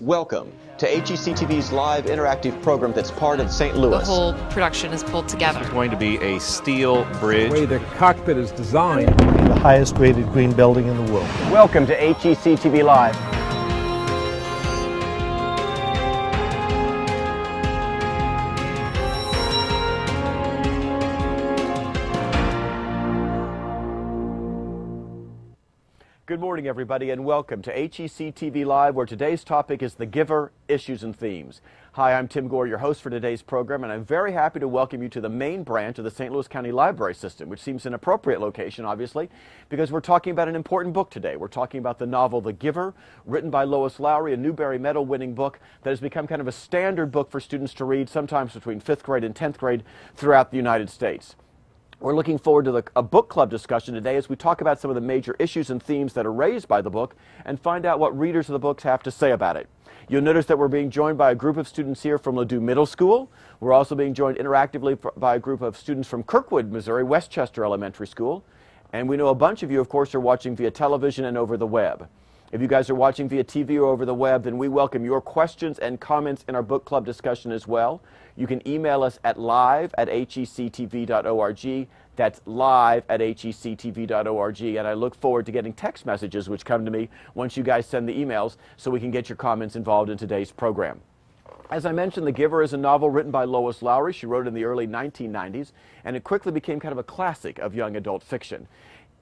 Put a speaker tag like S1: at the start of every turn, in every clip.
S1: Welcome to HECTV's live interactive program that's part of St. Louis.
S2: The whole production is pulled together.
S3: It's going to be a steel bridge.
S4: The way the cockpit is designed.
S5: The highest rated green building in the world.
S6: Welcome to HECTV Live.
S1: Good morning, everybody, and welcome to HECTV Live, where today's topic is The Giver, Issues and Themes. Hi, I'm Tim Gore, your host for today's program, and I'm very happy to welcome you to the main branch of the St. Louis County Library System, which seems an appropriate location, obviously, because we're talking about an important book today. We're talking about the novel The Giver, written by Lois Lowry, a Newberry Medal-winning book that has become kind of a standard book for students to read, sometimes between 5th grade and 10th grade throughout the United States. We're looking forward to a book club discussion today as we talk about some of the major issues and themes that are raised by the book and find out what readers of the books have to say about it. You'll notice that we're being joined by a group of students here from Ladue Middle School. We're also being joined interactively by a group of students from Kirkwood, Missouri, Westchester Elementary School. And we know a bunch of you, of course, are watching via television and over the web. If you guys are watching via TV or over the web, then we welcome your questions and comments in our book club discussion as well. You can email us at live@hectv.org. That's live@hectv.org. And I look forward to getting text messages which come to me once you guys send the emails so we can get your comments involved in today's program. As I mentioned, The Giver is a novel written by Lois Lowry. She wrote it in the early 1990s, and it quickly became kind of a classic of young adult fiction.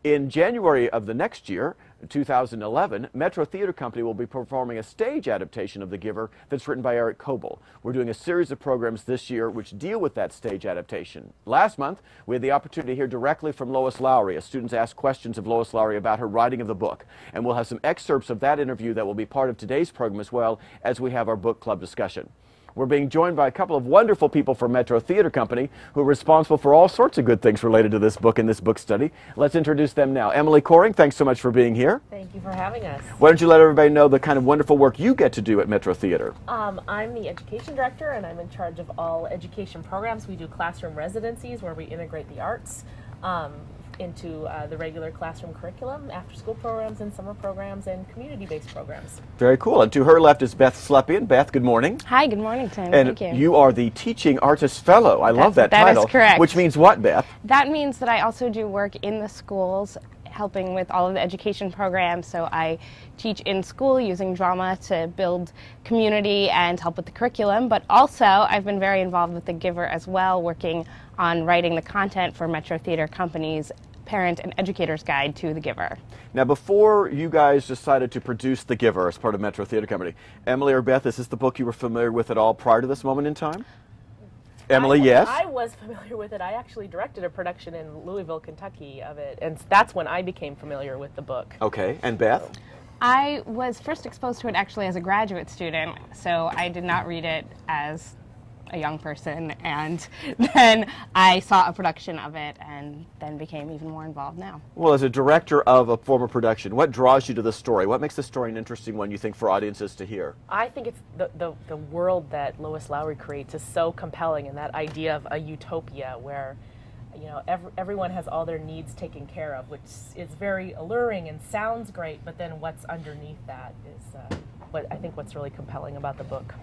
S1: In January of the next year, 2011, Metro Theater Company will be performing a stage adaptation of The Giver that's written by Eric Coble. We're doing a series of programs this year which deal with that stage adaptation. Last month, we had the opportunity to hear directly from Lois Lowry as students asked questions of Lois Lowry about her writing of the book. And we'll have some excerpts of that interview that will be part of today's program as well as we have our book club discussion. We're being joined by a couple of wonderful people from Metro Theater Company who are responsible for all sorts of good things related to this book and this book study. Let's introduce them now. Emily Coring, thanks so much for being here.
S7: Thank you for having us.
S1: Why don't you let everybody know the kind of wonderful work you get to do at Metro Theater?
S7: I'm the education director, and I'm in charge of all education programs. We do classroom residencies where we integrate the arts into the regular classroom curriculum, after-school programs and summer programs and community-based programs.
S1: Very cool. And to her left is Beth Slepian. Beth, good morning.
S8: Hi, good morning, Tim.
S1: And
S8: Thank you.
S1: You are the Teaching Artist Fellow. I love that title.
S8: That is correct.
S1: Which means what, Beth?
S8: That means that I also do work in the schools, helping with all of the education programs. So I teach in school using drama to build community and help with the curriculum, but also I've been very involved with The Giver as well, working on writing the content for Metro Theater Company's Parent and Educator's Guide to The Giver.
S1: Now, before you guys decided to produce The Giver as part of Metro Theater Company, Emily or Beth, is this the book you were familiar with at all prior to this moment in time? Emily, yes?
S7: I was familiar with it. I actually directed a production in Louisville, Kentucky of it, and that's when I became familiar with the book.
S1: Okay, and Beth?
S8: I was first exposed to it actually as a graduate student, so I did not read it as a young person, and then I saw a production of it and then became even more involved now.
S1: Well, as a director of a former production, what draws you to the story? What makes the story an interesting one, you think, for audiences to hear?
S7: I think it's the world that Lois Lowry creates is so compelling, and that idea of a utopia where, you know, everyone has all their needs taken care of, which is very alluring and sounds great, but then what's underneath that is what's really compelling about the book.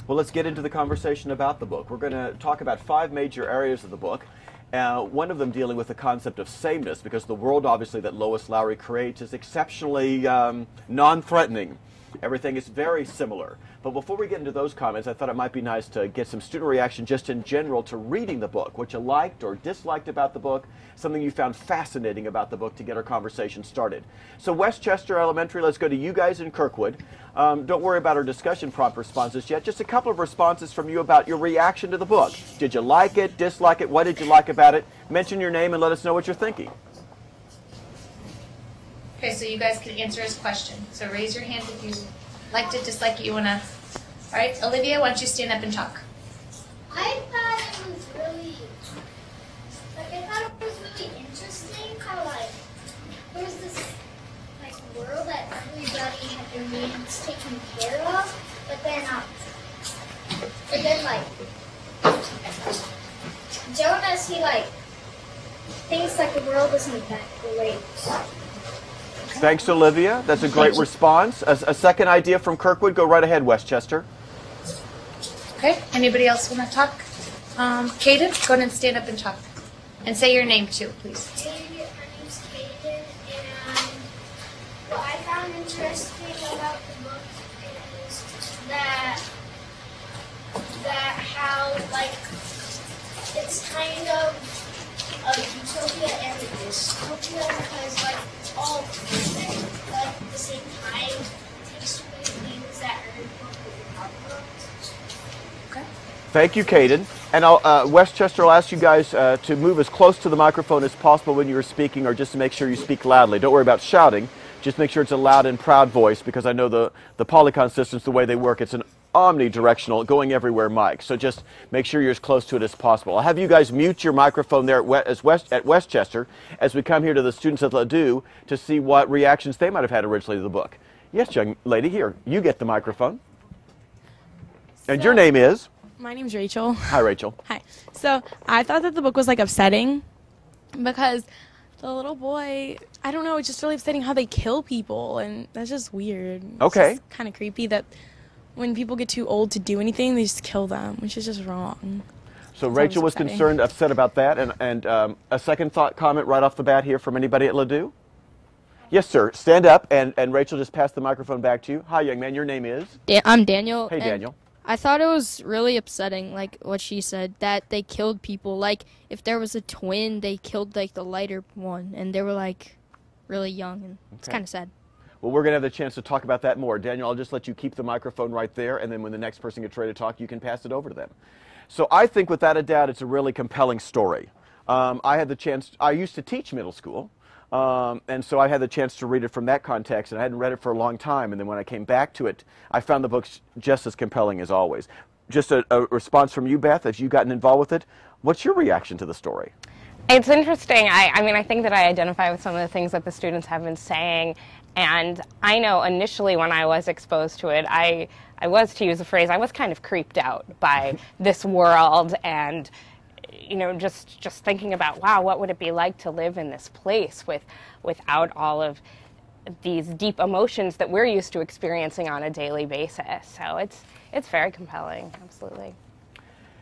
S1: Well, let's get into the conversation about the book. We're going to talk about 5 major areas of the book. One of them dealing with the concept of sameness, because the world, obviously, that Lois Lowry creates is exceptionally non-threatening. Everything is very similar. But before we get into those comments, I thought it might be nice to get some student reaction just in general to reading the book, what you liked or disliked about the book, something you found fascinating about the book to get our conversation started. So Westchester Elementary, let's go to you guys in Kirkwood. Don't worry about our discussion prompt responses yet. Just a couple of responses from you about your reaction to the book. Did you like it, dislike it? What did you like about it? Mention your name and let us know what you're thinking.
S9: Okay, so you guys can answer his question. So raise your hand if you liked it, disliked it, you want to. All right, Olivia, why don't you stand up and talk?
S10: I thought it was really, interesting how, there was this, world that everybody had their needs taken care of, but then, Jonas, he, thinks, the world isn't that great.
S1: Thanks, Olivia. That's a great response. A second idea from Kirkwood. Go right ahead, Westchester.
S9: Okay. Anybody else want to talk? Kaden, go ahead and stand up and talk. And say your name too, please.
S10: Hey, my name's Kaden, and what I found interesting about the book is that how, like, it's kind of a utopia and a dystopia because, like, it's all perfect, but at the same time, it takes away things that are important about books.
S9: Okay.
S1: Thank you, Kaden. And Westchester, I'll ask you guys to move as close to the microphone as possible when you're speaking, or just to make sure you speak loudly. Don't worry about shouting. Just make sure it's a loud and proud voice, because I know the Polycon systems, the way they work, it's an omnidirectional, going everywhere mic. So just make sure you're as close to it as possible. I'll have you guys mute your microphone there at Westchester as we come here to the students at Ladue to see what reactions they might have had originally to the book. Yes, young lady, here, you get the microphone. And your name is?
S11: My name's Rachel.
S1: Hi, Rachel.
S11: Hi. So I thought that the book was like upsetting because the little boy, I don't know, it's just really upsetting how they kill people, and that's just weird.
S1: Okay.
S11: It's kind of creepy that when people get too old to do anything, they just kill them, which is just wrong.
S1: So Rachel was concerned, upset about that, and a second thought, comment right off the bat here from anybody at Ladue? Yes, sir. Stand up, and Rachel just passed the microphone back to you. Hi, young man. Your name is?
S12: I'm Daniel.
S1: Hey, Daniel.
S12: I thought it was really upsetting, like what she said, that they killed people. Like, if there was a twin, they killed, like, the lighter one, and they were, like, really young, and it's kind of sad.
S1: Well, we're going to have the chance to talk about that more. Daniel, I'll just let you keep the microphone right there, and then when the next person gets ready to talk, you can pass it over to them. So I think, without a doubt, it's a really compelling story. I had the chance, I used to teach middle school, and so I had the chance to read it from that context, and I hadn't read it for a long time, and then when I came back to it, I found the book just as compelling as always. Just a response from you, Beth, as you've gotten involved with it. What's your reaction to the story?
S8: It's interesting. I mean, I think that I identify with some of the things that the students have been saying, and I know initially when I was exposed to it, I was, to use the phrase, I was kind of creeped out by this world, and you know, just thinking about, wow, what would it be like to live in this place without all of these deep emotions that we're used to experiencing on a daily basis. So it's very compelling, absolutely.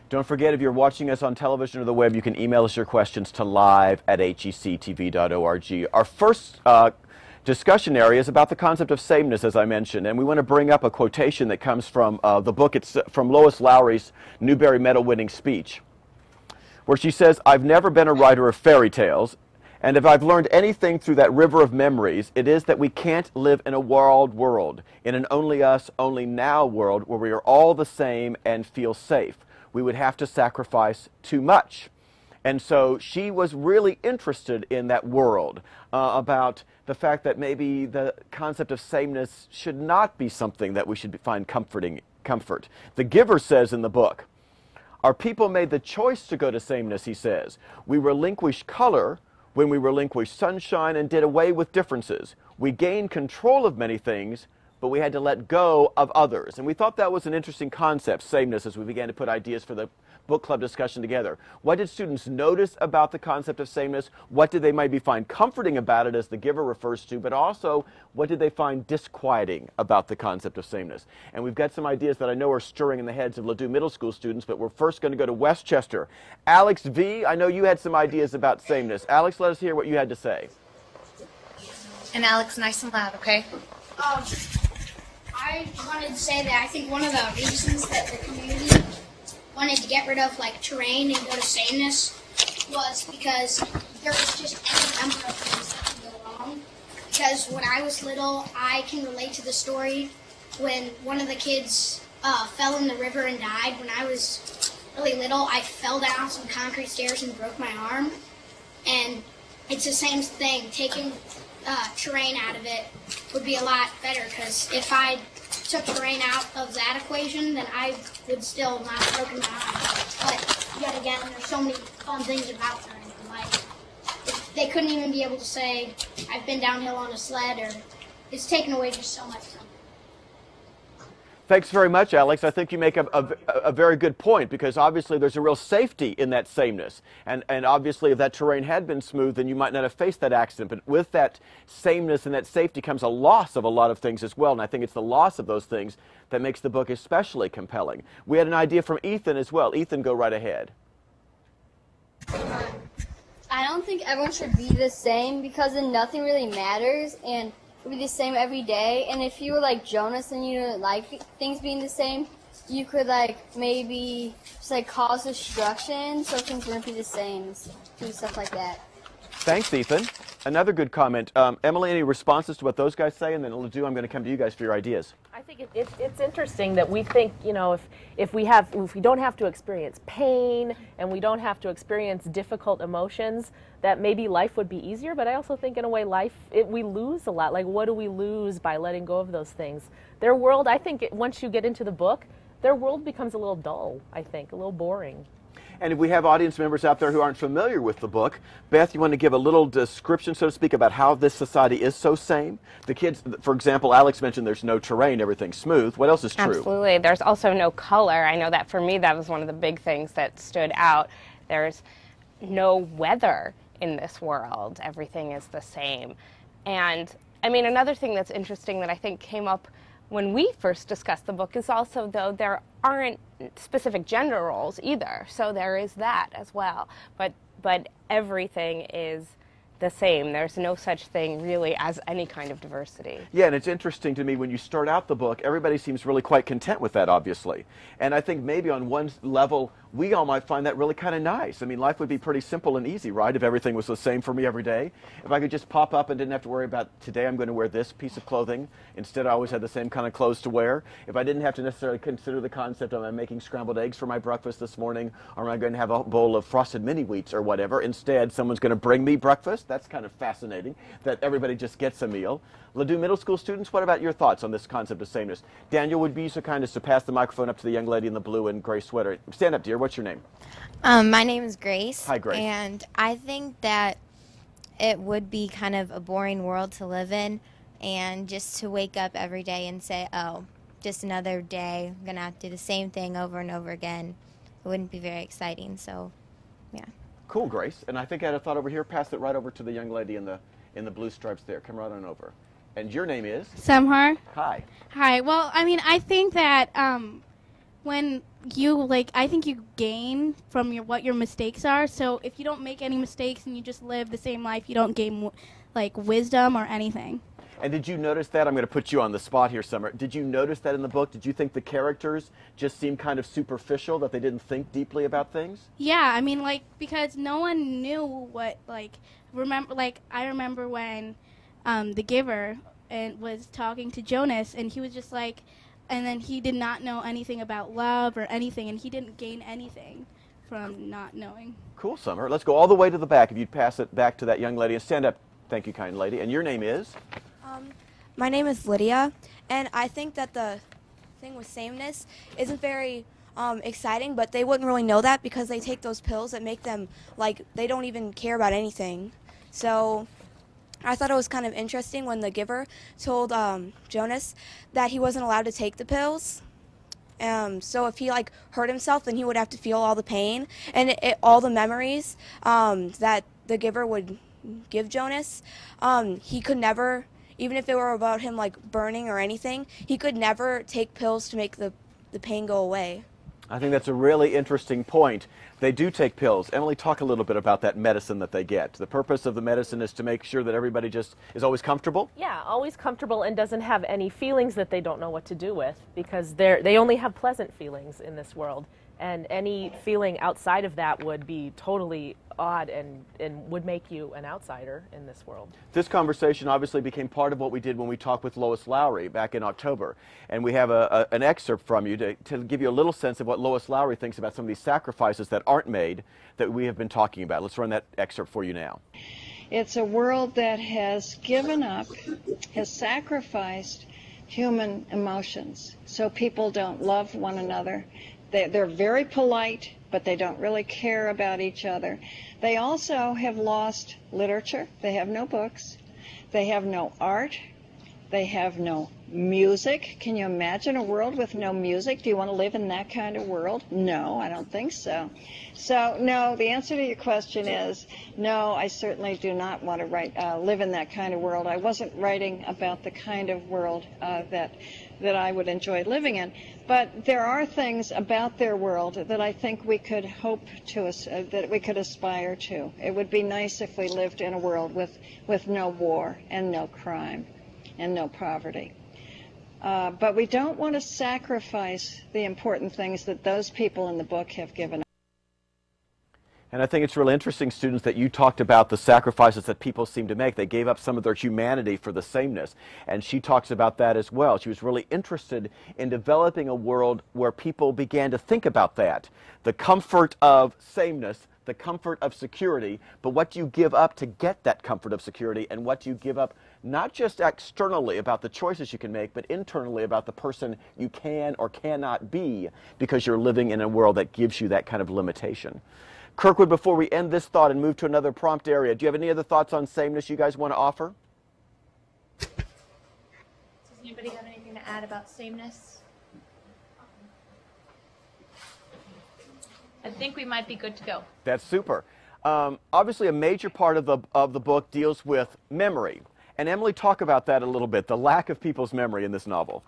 S1: Don't forget, if you're watching us on television or the web, you can email us your questions to live@hectv.org. Our first discussion area is about the concept of sameness, as I mentioned, and we want to bring up a quotation that comes from the book. It's from Lois Lowry's Newberry medal-winning speech, where she says, "I've never been a writer of fairy tales, and if I've learned anything through that river of memories, it is that we can't live in a world, in an only us, only now world where we are all the same and feel safe. We would have to sacrifice too much." And so she was really interested in that world, about the fact that maybe the concept of sameness should not be something that we should find comfort. The giver says in the book, "Our people made the choice to go to sameness," he says. "We relinquished color when we relinquished sunshine and did away with differences. We gained control of many things, but we had to let go of others." And we thought that was an interesting concept, sameness, as we began to put ideas for the book club discussion together. What did students notice about the concept of sameness? What did they maybe find comforting about it, as the giver refers to, but also what did they find disquieting about the concept of sameness? And we've got some ideas that I know are stirring in the heads of Ladue Middle School students, but we're first going to go to Westchester. Alex V., I know you had some ideas about sameness. Alex, let us hear what you had to say.
S9: And Alex, nice and loud, okay?
S10: I wanted to say that I think one of the reasons that the community wanted to get rid of, like, terrain and go to sameness was because there was just any number of things that could go wrong. Because when I was little, I can relate to the story when one of the kids fell in the river and died. When I was really little, I fell down some concrete stairs and broke my arm. And it's the same thing. Taking terrain out of it would be a lot better, because if I took terrain out of that equation, then I would still not have broken my arm. But yet again, there's so many fun things about terrain. Like, they couldn't even be able to say, "I've been downhill on a sled," or it's taken away just so much from it.
S1: Thanks very much, Alex. I think you make a very good point, because obviously there's a real safety in that sameness. And obviously if that terrain had been smooth, then you might not have faced that accident. But with that sameness and that safety comes a loss of a lot of things as well. And I think it's the loss of those things that makes the book especially compelling. We had an idea from Ethan as well. Ethan, go right ahead.
S13: I don't think everyone should be the same, because then nothing really matters, and it'll be the same every day. And if you were like Jonas and you didn't like things being the same, you could like maybe just like cause destruction so things wouldn't be the same, do stuff like that.
S1: Thanks, Ethan. Another good comment. Emily, any responses to what those guys say? And then Ledoux, I'm going to come to you guys for your ideas.
S7: I think it's interesting that we think, you know, if we don't have to experience pain and we don't have to experience difficult emotions, that maybe life would be easier. But I also think in a way we lose a lot. Like, what do we lose by letting go of those things? Their world, I think, once you get into the book, their world becomes a little dull, I think, a little boring.
S1: And if we have audience members out there who aren't familiar with the book, Beth, you want to give a little description, so to speak, about how this society is so same? The kids, for example, Alex mentioned there's no terrain, everything's smooth. What else is true?
S8: Absolutely. There's also no color. I know that for me, that was one of the big things that stood out. There's no weather in this world. Everything is the same. And, I mean, another thing that's interesting that I think came up when we first discussed the book is also, though, there aren't specific gender roles either. So there is that as well. But everything is the same. There's no such thing really as any kind of diversity.
S1: Yeah, and it's interesting to me when you start out the book, everybody seems really quite content with that, obviously. And I think maybe on one level, we all might find that really kind of nice. I mean, life would be pretty simple and easy, right, if everything was the same for me every day. If I could just pop up and didn't have to worry about, today I'm going to wear this piece of clothing. Instead, I always had the same kind of clothes to wear. If I didn't have to necessarily consider the concept of, am I making scrambled eggs for my breakfast this morning, or am I going to have a bowl of frosted mini wheats or whatever. Instead, someone's going to bring me breakfast. That's kind of fascinating, that everybody just gets a meal. Ledoux middle school students, what about your thoughts on this concept of sameness? Daniel, would be so kind as to pass the microphone up to the young lady in the blue and gray sweater. Stand up, dear. What's your name?
S14: My name is Grace.
S1: Hi, Grace.
S14: And I think that it would be kind of a boring world to live in, and just to wake up every day and say, oh, just another day, I'm going to have to do the same thing over and over again. It wouldn't be very exciting, so yeah.
S1: Cool, Grace. And I think I had a thought over here. Pass it right over to the young lady in the blue stripes there. Come right on over. And your name is?
S15: Samhar.
S1: Hi.
S15: Hi. Well, I mean, I think that when you, I think you gain from what your mistakes are. So if you don't make any mistakes and you just live the same life, you don't gain, wisdom or anything.
S1: And did you notice that? I'm going to put you on the spot here, Summer. Did you notice that in the book? Did you think the characters just seemed kind of superficial, that they didn't think deeply about things?
S15: Yeah, I mean, because no one knew what, I remember when the giver was talking to Jonas, and he was just and then he did not know anything about love or anything, and he didn't gain anything from not knowing.
S1: Cool, Summer. Let's go all the way to the back. If you'd pass it back to that young lady and stand up. Thank you, kind lady. And your name is?
S16: My name is Lydia, and I think that the thing with sameness isn't very exciting, but they wouldn't really know that because they take those pills that make them they don't even care about anything. So I thought it was kind of interesting when the giver told Jonas that he wasn't allowed to take the pills. So if he hurt himself, then he would have to feel all the pain and all the memories that the giver would give Jonas. He could never, even if it were about him burning or anything, he could never take pills to make the pain go away.
S1: I think that's a really interesting point. They do take pills. Emily, talk a little bit about that medicine that they get. The purpose of the medicine is to make sure that everybody just is always comfortable?
S7: Yeah, always comfortable and doesn't have any feelings that they don't know what to do with, because they only have pleasant feelings in this world. And any feeling outside of that would be totally odd and would make you an outsider in this world.
S1: This conversation obviously became part of what we did when we talked with Lois Lowry back in October. And we have an excerpt from you to give you a little sense of what Lois Lowry thinks about some of these sacrifices that aren't made that we have been talking about. Let's run that excerpt for you now.
S17: It's a world that has given up, has sacrificed human emotions, so people don't love one another. They're very polite, but they don't really care about each other. They also have lost literature. They have no books. They have no art. They have no music. Can you imagine a world with no music? Do you want to live in that kind of world? No, I don't think so. So, no, the answer to your question is no, I certainly do not want to live in that kind of world. I wasn't writing about the kind of world that I would enjoy living in. But there are things about their world that I think we could hope to, that we could aspire to. It would be nice if we lived in a world with no war and no crime and no poverty. But we don't want to sacrifice the important things that those people in the book have given up.
S1: And I think it's really interesting, students, that you talked about the sacrifices that people seem to make. They gave up some of their humanity for the sameness. And she talks about that as well. She was really interested in developing a world where people began to think about that. The comfort of sameness, the comfort of security, but what you give up to get that comfort of security, and what you give up not just externally about the choices you can make, but internally about the person you can or cannot be because you're living in a world that gives you that kind of limitation. Kirkwood, before we end this thought and move to another prompt area, do you have any other thoughts on sameness you guys want to offer?
S9: Does anybody have anything to add about sameness? I think we might be good to go.
S1: That's super. Obviously, a major part of the book deals with memory. And Emily, talk about that a little bit, the lack of people's memory in this novel.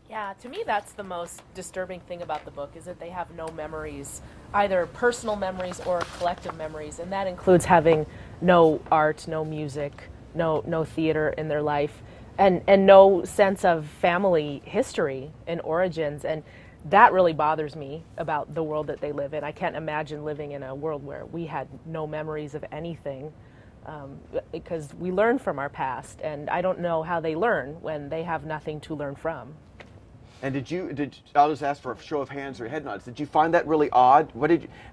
S7: Yeah, to me that's the most disturbing thing about the book, is that they have no memories, either personal memories or collective memories, and that includes having no art, no music, no theater in their life, and no sense of family history and origins, and that really bothers me about the world that they live in. I can't imagine living in a world where we had no memories of anything, because we learn from our past, and I don't know how they learn when they have nothing to learn from.
S1: And I'll just ask for a show of hands or head nods. Did you find that really odd?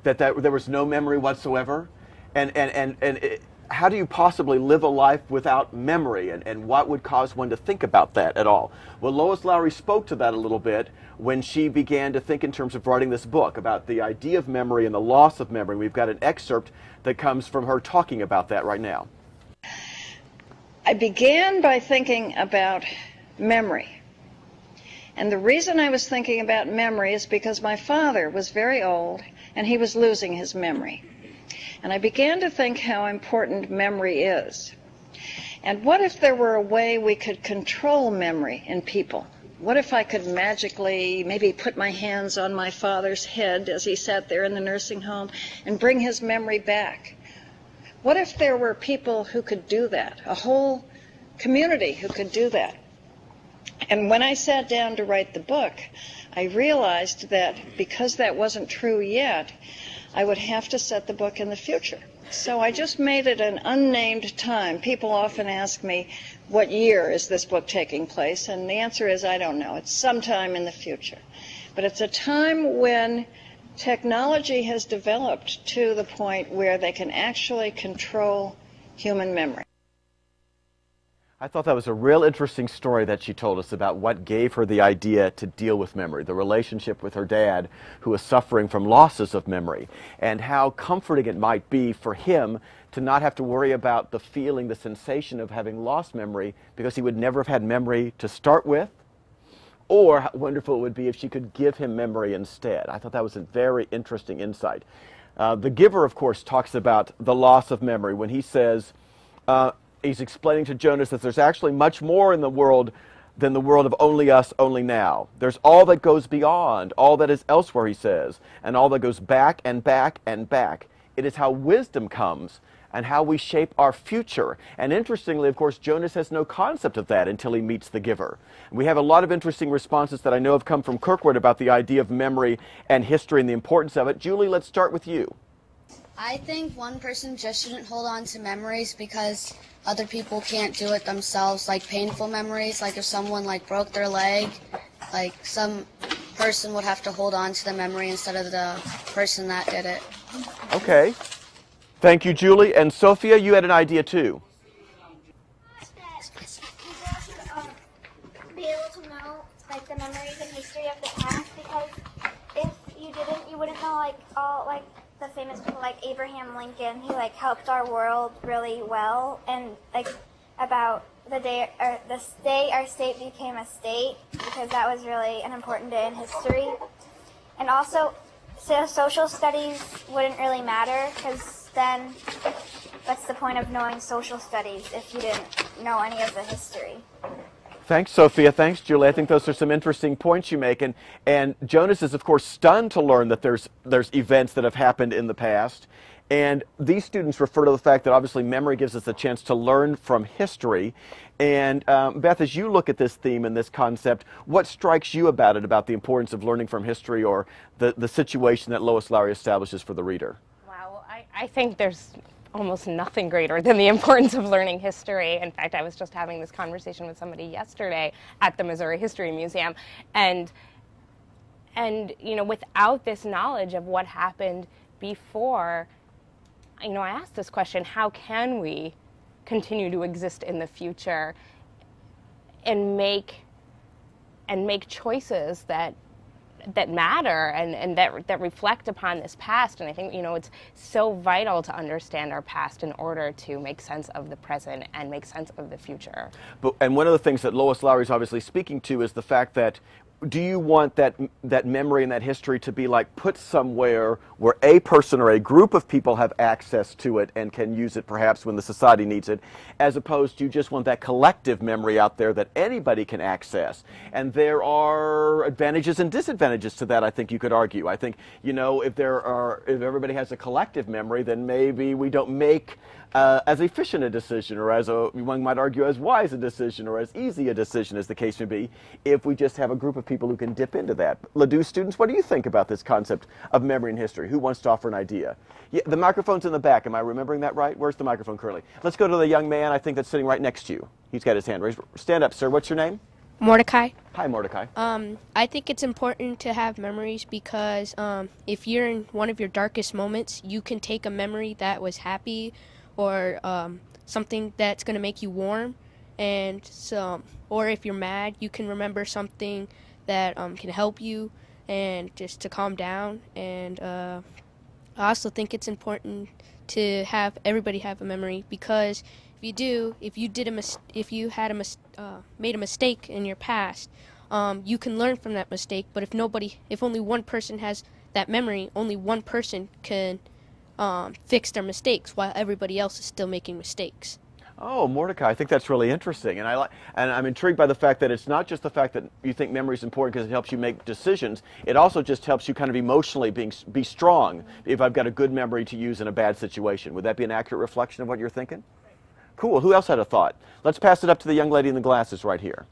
S1: That there was no memory whatsoever? And how do you possibly live a life without memory? And what would cause one to think about that at all? Well, Lois Lowry spoke to that a little bit when she began to think in terms of writing this book about the idea of memory and the loss of memory. We've got an excerpt that comes from her talking about that right now.
S17: I began by thinking about memory. And the reason I was thinking about memory is because my father was very old and he was losing his memory. And I began to think how important memory is. And what if there were a way we could control memory in people? What if I could magically maybe put my hands on my father's head as he sat there in the nursing home and bring his memory back? What if there were people who could do that, a whole community who could do that? And when I sat down to write the book, I realized that because that wasn't true yet, I would have to set the book in the future. So I just made it an unnamed time. People often ask me, what year is this book taking place? And the answer is, I don't know. It's sometime in the future. But it's a time when technology has developed to the point where they can actually control human memory.
S1: I thought that was a real interesting story that she told us about what gave her the idea to deal with memory, the relationship with her dad who was suffering from losses of memory, and how comforting it might be for him to not have to worry about the feeling, the sensation of having lost memory, because he would never have had memory to start with, or how wonderful it would be if she could give him memory instead. I thought that was a very interesting insight. The giver, of course, talks about the loss of memory when he says, he's explaining to Jonas that there's actually much more in the world than the world of only us, only now. There's all that goes beyond, all that is elsewhere, he says, and all that goes back and back and back. It is how wisdom comes and how we shape our future. And interestingly, of course, Jonas has no concept of that until he meets the giver. We have a lot of interesting responses that I know have come from Kirkwood about the idea of memory and history and the importance of it. Julie, let's start with you.
S18: I think one person just shouldn't hold on to memories because other people can't do it themselves, like painful memories, like if someone broke their leg, like some person would have to hold on to the memory instead of the person that did it.
S1: Okay. Thank you, Julie. And Sophia, you had an idea too.
S10: Be able to know the memories and history of the past, because if you didn't, you wouldn't know all the famous people like Abraham Lincoln, who helped our world really well, and about
S19: the day our state became a state, because that was really an important day in history. And also, so social studies wouldn't really matter, because then what's the point of knowing social studies if you didn't know any of the history?
S1: Thanks, Sophia. Thanks, Julie. I think those are some interesting points you make. And Jonas is, of course, stunned to learn that there's events that have happened in the past. And these students refer to the fact that obviously memory gives us a chance to learn from history. And Beth, as you look at this theme and this concept, what strikes you about it, about the importance of learning from history, or the situation that Lois Lowry establishes for the reader?
S8: Wow, I think there's almost nothing greater than the importance of learning history. In fact, I was just having this conversation with somebody yesterday at the Missouri History Museum. And you know, without this knowledge of what happened before, you know, I asked this question: how can we continue to exist in the future and make choices that matter and that reflect upon this past? And I think, you know, it's so vital to understand our past in order to make sense of the present and make sense of the future.
S1: And one of the things that Lois Lowry is obviously speaking to is the fact that, do you want that memory and that history to be like put somewhere where a person or a group of people have access to it and can use it perhaps when the society needs it, as opposed to you just want that collective memory out there that anybody can access? And there are advantages and disadvantages to that, I think you could argue. I think, you know, if everybody has a collective memory, then maybe we don't make as efficient a decision, or one might argue as wise a decision, or as easy a decision as the case may be, if we just have a group of people who can dip into that. Ladue students, what do you think about this concept of memory and history? Who wants to offer an idea? Yeah, the microphone's in the back. Am I remembering that right? Where's the microphone currently? Let's go to the young man, I think, that's sitting right next to you. He's got his hand raised. Stand up, sir. What's your name?
S20: Mordecai.
S1: Hi, Mordecai.
S20: I think it's important to have memories because if you're in one of your darkest moments, you can take a memory that was happy, or something that's going to make you warm, or if you're mad, you can remember something that can help you and just to calm down. And I also think it's important to have everybody have a memory, because if you made a mistake in your past, you can learn from that mistake. But if only one person has that memory, only one person can fix their mistakes, while everybody else is still making mistakes.
S1: Oh, Mordecai, I think that's really interesting, and I'm intrigued by the fact that it's not just the fact that you think memory is important because it helps you make decisions. It also just helps you kind of emotionally be strong if I've got a good memory to use in a bad situation. Would that be an accurate reflection of what you're thinking? Cool. Who else had a thought? Let's pass it up to the young lady in the glasses right here.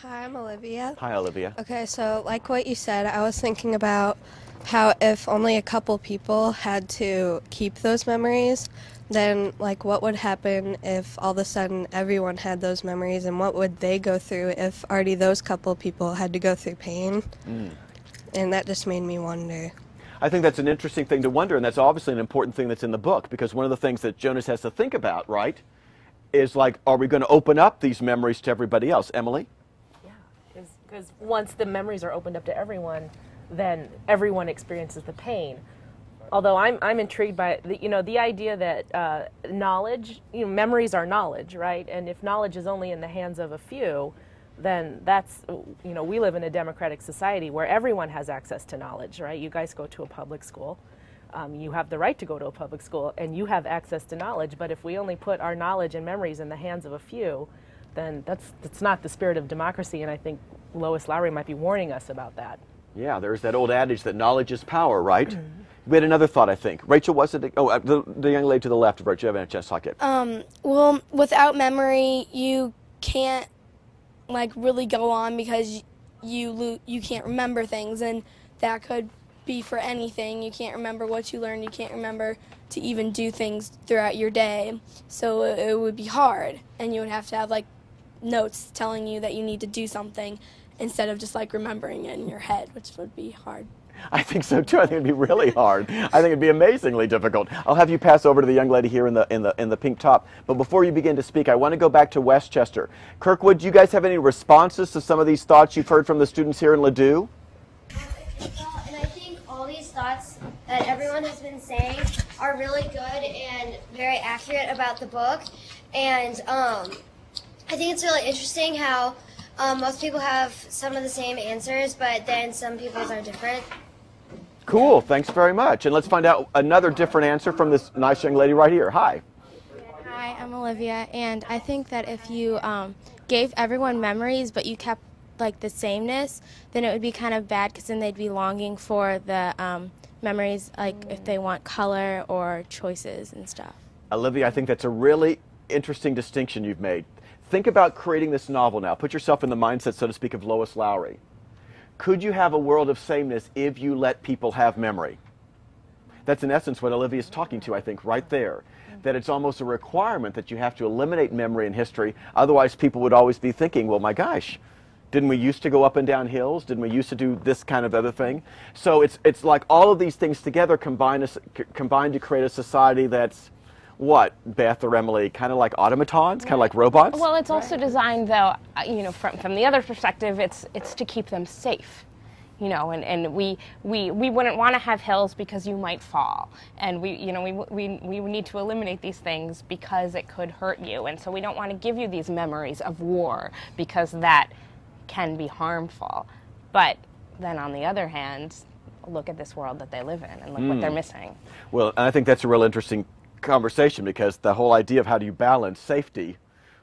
S21: Hi, I'm Olivia.
S1: Hi, Olivia.
S21: Okay, so like what you said, I was thinking about how if only a couple people had to keep those memories, then like what would happen if all of a sudden everyone had those memories, and what would they go through if already those couple people had to go through pain? And that just made me wonder.
S1: I think that's an interesting thing to wonder, and that's obviously an important thing that's in the book, because one of the things that Jonas has to think about, right, is like, are we going to open up these memories to everybody else? Emily?
S7: Yeah, because once the memories are opened up to everyone, then everyone experiences the pain. Although I'm intrigued by the idea that knowledge, memories are knowledge, right? And if knowledge is only in the hands of a few, then that's, we live in a democratic society where everyone has access to knowledge, right? You guys go to a public school. You have the right to go to a public school, and you have access to knowledge. But if we only put our knowledge and memories in the hands of a few, then that's not the spirit of democracy. And I think Lois Lowry might be warning us about that.
S1: Yeah, there's that old adage that knowledge is power, right? We had another thought, I think. Rachel, was it? Oh, the young lady to the left of Rachel. You haven't had a chance to talk yet.
S22: Well, without memory, you can't really go on, because you can't remember things, and that could be for anything. You can't remember what you learned. You can't remember to even do things throughout your day. So it would be hard, and you would have to have notes telling you that you need to do something, instead of just remembering it in your head, which would be hard.
S1: I think so too. I think it'd be really hard. I think it'd be amazingly difficult. I'll have you pass over to the young lady here in the pink top. But before you begin to speak, I want to go back to Westchester. Kirkwood, do you guys have any responses to some of these thoughts you've heard from the students here in Ladue?
S10: And I think all these thoughts that everyone has been saying
S2: are really good and very accurate about the book. And I think it's really interesting how most people have some of the same answers, but then some people's are different.
S1: Cool, thanks very much. And let's find out another different answer from this nice young lady right here. Hi.
S11: Hi, I'm Olivia, and I think that if you gave everyone memories but you kept like the sameness, then it would be kind of bad because then they'd be longing for the memories, like if they want color or choices and stuff.
S1: Olivia, I think that's a really interesting distinction you've made. Think about creating this novel now. Put yourself in the mindset, so to speak, of Lois Lowry. Could you have a world of sameness if you let people have memory? That's in essence what Olivia is talking to, I think, right there. That it's almost a requirement that you have to eliminate memory in history. Otherwise, people would always be thinking, well, my gosh, didn't we used to go up and down hills? Didn't we used to do this kind of other thing? So it's like all of these things together combine to create a society that's, what, Beth or Emily, kind of like automatons, kind of like robots?
S8: Well, it's also designed, though, you know, from the other perspective, it's to keep them safe. You know, and we wouldn't want to have hills because you might fall, and we need to eliminate these things because it could hurt you, and so we don't want to give you these memories of war because that can be harmful. But then on the other hand, look at this world that they live in and look what they're missing.
S1: Well, and I think that's a real interesting conversation, because the whole idea of how do you balance safety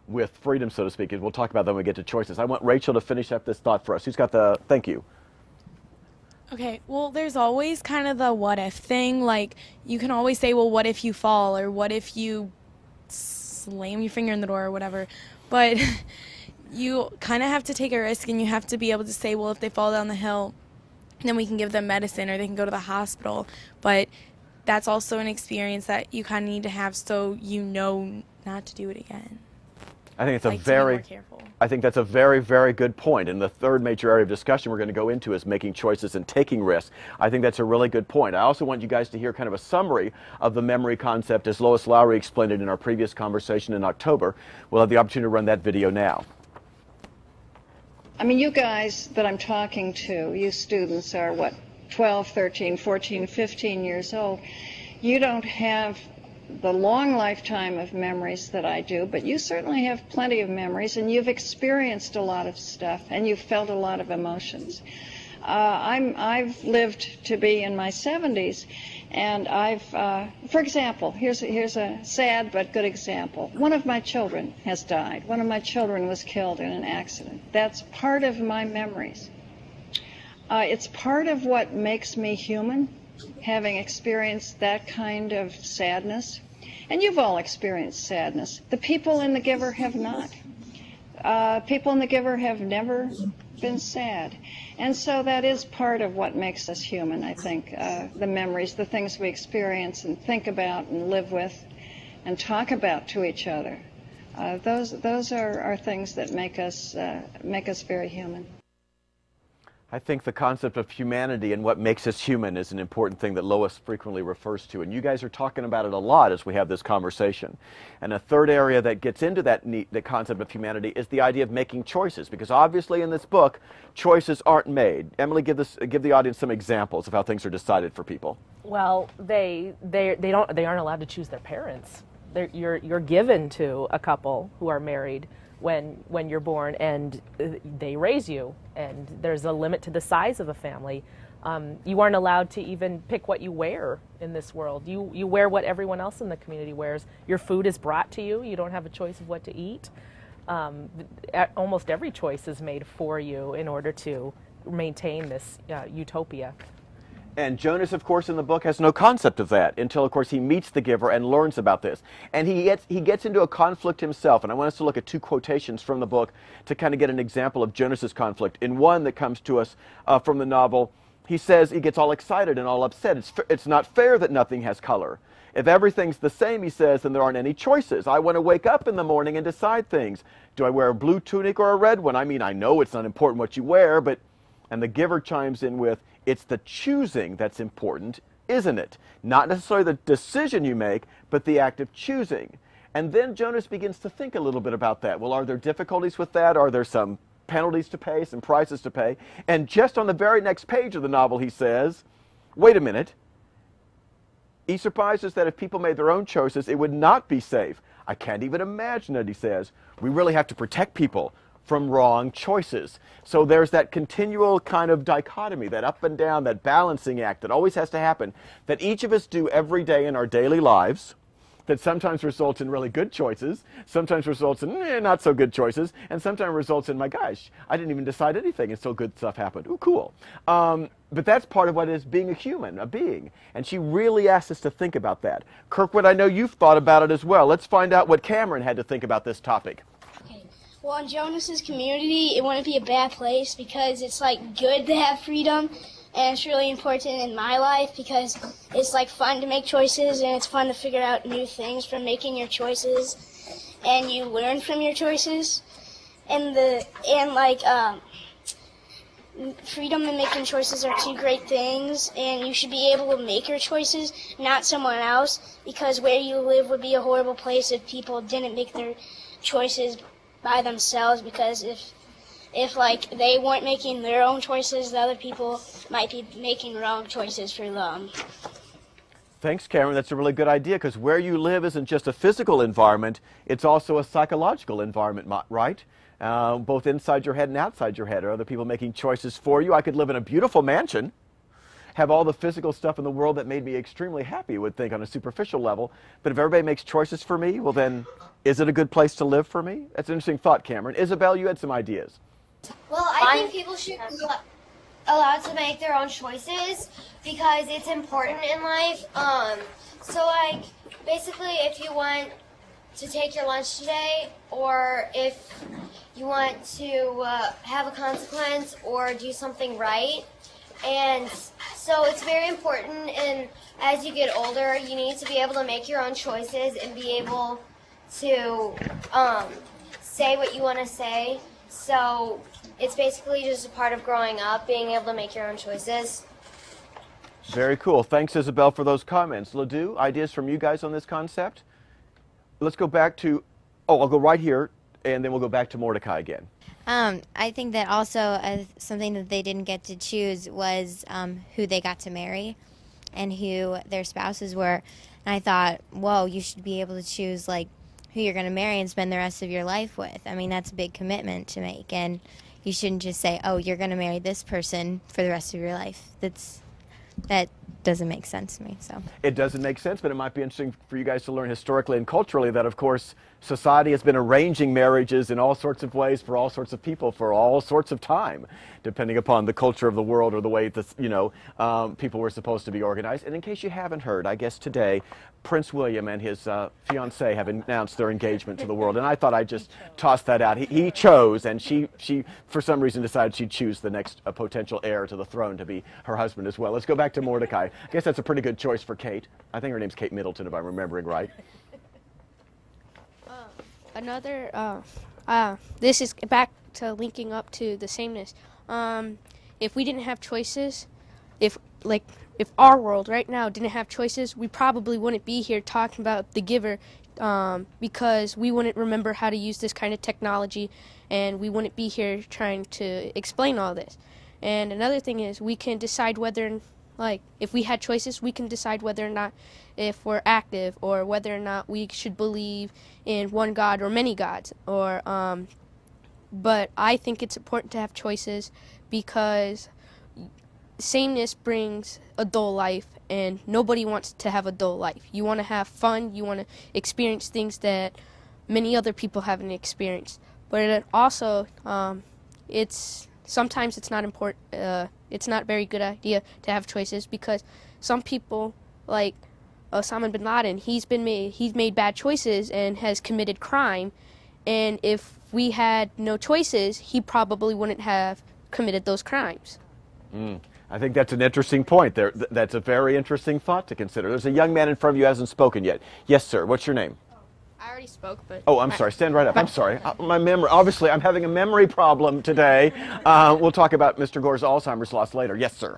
S1: with freedom, so to speak, is we'll talk about that when we get to choices. I want Rachel to finish up this thought for us. Who's got the, thank you.
S11: Okay, well, there's always kind of the what if thing. Like, you can always say, well, what if you fall, or what if you slam your finger in the door, or whatever. But you kind of have to take a risk, and you have to be able to say, well, if they fall down the hill, then we can give them medicine, or they can go to the hospital. But that's also an experience that you kind of need to have so you know not to do it again.
S1: I think it's
S11: like
S1: I think that's a very, very good point. And the third major area of discussion we're going to go into is making choices and taking risks. I think that's a really good point. I also want you guys to hear kind of a summary of the memory concept as Lois Lowry explained it in our previous conversation in October. We'll have the opportunity to run that video now.
S17: I mean, you guys that I'm talking to, you students are what, 12, 13, 14, 15 years old. You don't have the long lifetime of memories that I do, but you certainly have plenty of memories, and you've experienced a lot of stuff, and you've felt a lot of emotions. I've lived to be in my 70s, and for example, here's a sad but good example. One of my children has died. One of my children was killed in an accident. That's part of my memories. It's part of what makes me human, having experienced that kind of sadness. And you've all experienced sadness. The people in The Giver have not. People in The Giver have never been sad. And so that is part of what makes us human, I think. The memories, the things we experience and think about and live with and talk about to each other. Those are things that make us very human.
S1: I think the concept of humanity and what makes us human is an important thing that Lois frequently refers to, and you guys are talking about it a lot as we have this conversation. And a third area that gets into the concept of humanity is the idea of making choices, because obviously in this book, choices aren't made. Emily, give the audience some examples of how things are decided for people.
S7: Well, they aren't allowed to choose their parents. You're given to a couple who are married when you're born, and they raise you, and there's a limit to the size of a family. You aren't allowed to even pick what you wear in this world. You wear what everyone else in the community wears. Your food is brought to you. You don't have a choice of what to eat. Almost every choice is made for you in order to maintain this utopia.
S1: And Jonas, of course, in the book has no concept of that until, of course, he meets the Giver and learns about this. And he gets into a conflict himself. And I want us to look at two quotations from the book to kind of get an example of Jonas's conflict. In one that comes to us from the novel, he says he gets all excited and all upset. It's not fair that nothing has color. If everything's the same, he says, then there aren't any choices. I want to wake up in the morning and decide things. Do I wear a blue tunic or a red one? I mean, I know it's not important what you wear, but... And the Giver chimes in with, it's the choosing that's important, isn't it? Not necessarily the decision you make, but the act of choosing. And then Jonas begins to think a little bit about that. Well, are there difficulties with that? Are there some penalties to pay, some prices to pay? And just on the very next page of the novel, he says, wait a minute. He surprises that if people made their own choices, it would not be safe. I can't even imagine it, he says. We really have to protect people from wrong choices. So there's that continual kind of dichotomy, that up and down, that balancing act that always has to happen, that each of us do every day in our daily lives, that sometimes results in really good choices, sometimes results in not so good choices, and sometimes results in, my gosh, I didn't even decide anything and still good stuff happened. Ooh, cool. But that's part of what is being a human, a being. And she really asked us to think about that. Kirkwood, I know you've thought about it as well. Let's find out what Cameron had to think about this topic.
S3: Well, in Jonas's community, it wouldn't be a bad place because it's like good to have freedom, and it's really important in my life because it's like fun to make choices and it's fun to figure out new things from making your choices, and you learn from your choices, and freedom and making choices are two great things, and you should be able to make your choices, not someone else, because where you live would be a horrible place if people didn't make their choices by themselves, because if like they weren't making their own choices, the other people might be making wrong choices for them.
S1: Thanks, Cameron. That's a really good idea, because where you live isn't just a physical environment, it's also a psychological environment, right? Both inside your head and outside your head. Are other people making choices for you? I could live in a beautiful mansion, have all the physical stuff in the world that made me extremely happy, you would think, on a superficial level. But if everybody makes choices for me, well then, is it a good place to live for me? That's an interesting thought, Cameron. Isabel, you had some ideas.
S2: Well, I think people should be allowed to make their own choices because it's important in life. So like, basically, if you want to take your lunch today, or if you want to have a consequence or do something right, and so it's very important, and as you get older, you need to be able to make your own choices and be able to say what you want to say. So it's basically just a part of growing up, being able to make your own choices.
S1: Very cool. Thanks, Isabel, for those comments. Ledoux, ideas from you guys on this concept? Let's go back to, I'll go right here, and then we'll go back to Mordecai again.
S14: I think that also something that they didn't get to choose was who they got to marry and who their spouses were. And I thought, whoa, you should be able to choose like who you're going to marry and spend the rest of your life with. I mean, that's a big commitment to make, and you shouldn't just say, oh, you're going to marry this person for the rest of your life. That doesn't make sense to me. So
S1: it doesn't make sense, but it might be interesting for you guys to learn historically and culturally that, of course, society has been arranging marriages in all sorts of ways for all sorts of people for all sorts of time, depending upon the culture of the world or the way that, people were supposed to be organized. And in case you haven't heard, I guess today Prince William and his fiancée have announced their engagement to the world, and I thought I'd just toss that out. He chose, and she for some reason decided she'd choose the next potential heir to the throne to be her husband as well. Let's go back to Mordecai. I guess that's a pretty good choice for Kate. I think her name's Kate Middleton, if I'm remembering right.
S20: This is back to linking up to the sameness. If we didn't have choices, if our world right now didn't have choices, we probably wouldn't be here talking about the giver, because we wouldn't remember how to use this kind of technology, and we wouldn't be here trying to explain all this. And another thing is, we can decide whether, if we had choices, we can decide whether or not if we're active, or whether or not we should believe in one God or many gods. But I think it's important to have choices because sameness brings a dull life, and nobody wants to have a dull life. You want to have fun, you want to experience things that many other people haven't experienced. But it also, sometimes it's not important. It's not a very good idea to have choices because some people, like Osama bin Laden, he's made bad choices and has committed crime. And if we had no choices, he probably wouldn't have committed those crimes.
S1: I think that's an interesting point there. That's a very interesting thought to consider. There's a young man in front of you who hasn't spoken yet. Yes, sir. What's your name?
S12: I already spoke, but...
S1: Oh, I'm sorry. Stand right up. I'm sorry. My memory, obviously, I'm having a memory problem today. We'll talk about Mr. Gore's Alzheimer's loss later. Yes, sir.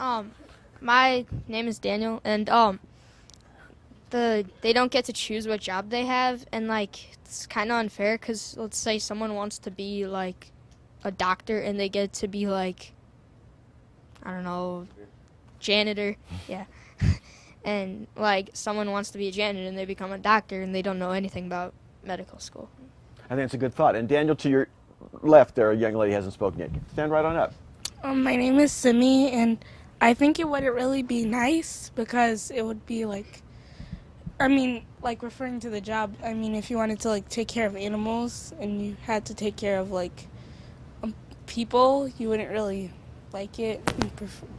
S12: My name is Daniel, and they don't get to choose what job they have, and it's kind of unfair because let's say someone wants to be a doctor and they get to be I don't know, janitor. Yeah. and like someone wants to be a janitor and they become a doctor and they don't know anything about medical school.
S1: I think it's a good thought. And Daniel, to your left there, a young lady hasn't spoken yet. Stand right on up.
S11: My name is Simi, and I think it wouldn't really be nice because it would be like, I mean, like referring to the job, I mean, if you wanted to like take care of animals and you had to take care of like people, you wouldn't really like it,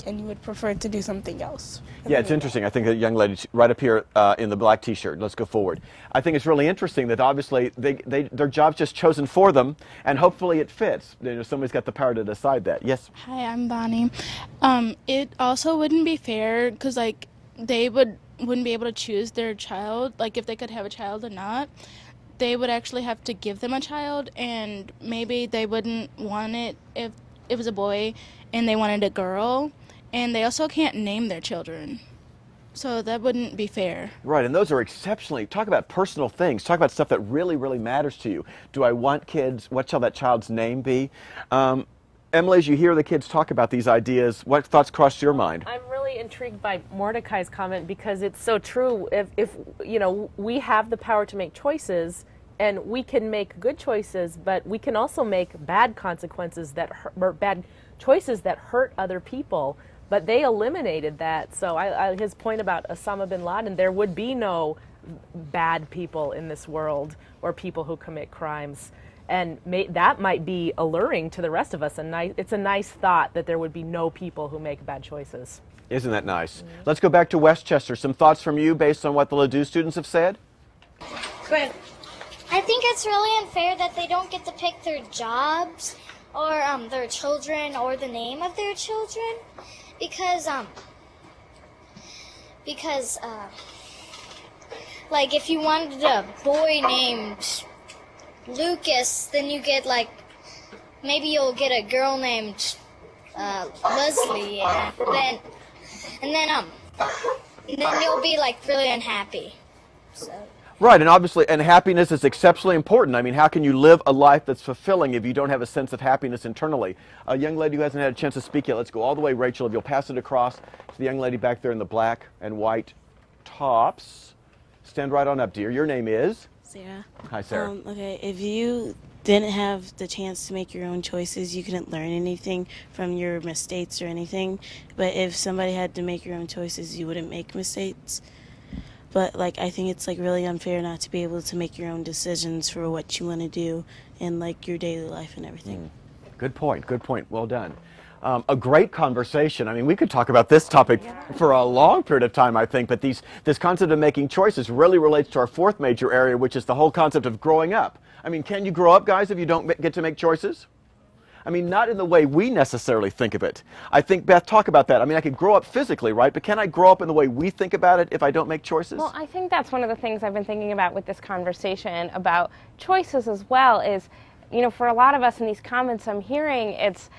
S11: and you would prefer to do something else.
S1: Yeah, it's interesting. I think the young lady right up here in the black T-shirt. Let's go forward. I think it's really interesting that obviously their job's just chosen for them, and hopefully it fits. You know, somebody's got the power to decide that. Yes.
S4: Hi, I'm Bonnie. It also wouldn't be fair because like they wouldn't be able to choose their child, like if they could have a child or not. They would actually have to give them a child, and maybe they wouldn't want it if it was a boy and they wanted a girl, and they also can't name their children. So that wouldn't be fair.
S1: Right, and those are exceptionally, talk about personal things, talk about stuff that really, really matters to you. Do I want kids? What shall that child's name be? Emily, as you hear the kids talk about these ideas, what thoughts cross your mind?
S7: I'm really intrigued by Mordecai's comment because it's so true. If you know, we have the power to make choices, and we can make good choices, but we can also make bad consequences that or bad choices that hurt other people. But they eliminated that. So his point about Osama bin Laden, there would be no bad people in this world or people who commit crimes. And that might be alluring to the rest of us. It's a nice thought that there would be no people who make bad choices.
S1: Isn't that nice? Mm-hmm. Let's go back to Westchester. Some thoughts from you based on what the Ladue students have said?
S19: But I think it's really unfair that they don't get to pick their jobs or their children or the name of their children because like if you wanted a boy named Lucas, then you get like maybe you'll get a girl named Leslie, and then you'll be like really unhappy. So.
S1: Right, and obviously, and happiness is exceptionally important. I mean, how can you live a life that's fulfilling if you don't have a sense of happiness internally? A young lady who hasn't had a chance to speak yet, let's go all the way, Rachel, if you'll pass it across to the young lady back there in the black and white tops. Stand right on up, dear. Your name is?
S5: Sarah.
S1: Hi, Sarah.
S5: Okay, if you didn't have the chance to make your own choices, you couldn't learn anything from your mistakes or anything. But if somebody had to make your own choices, you wouldn't make mistakes. But like I think it's like really unfair not to be able to make your own decisions for what you want to do in like your daily life and everything.
S1: Good point. Good point. Well done. A great conversation. I mean, we could talk about this topic for a long period of time, I think, but this concept of making choices really relates to our fourth major area, which is the whole concept of growing up. I mean, can you grow up, guys, if you don't get to make choices? I mean, not in the way we necessarily think of it. I think, Beth, talk about that. I mean, I could grow up physically, right? But can I grow up in the way we think about it if I don't make choices?
S8: Well, I think that's one of the things I've been thinking about with this conversation about choices as well is, you know, for a lot of us in these comments I'm hearing, it's,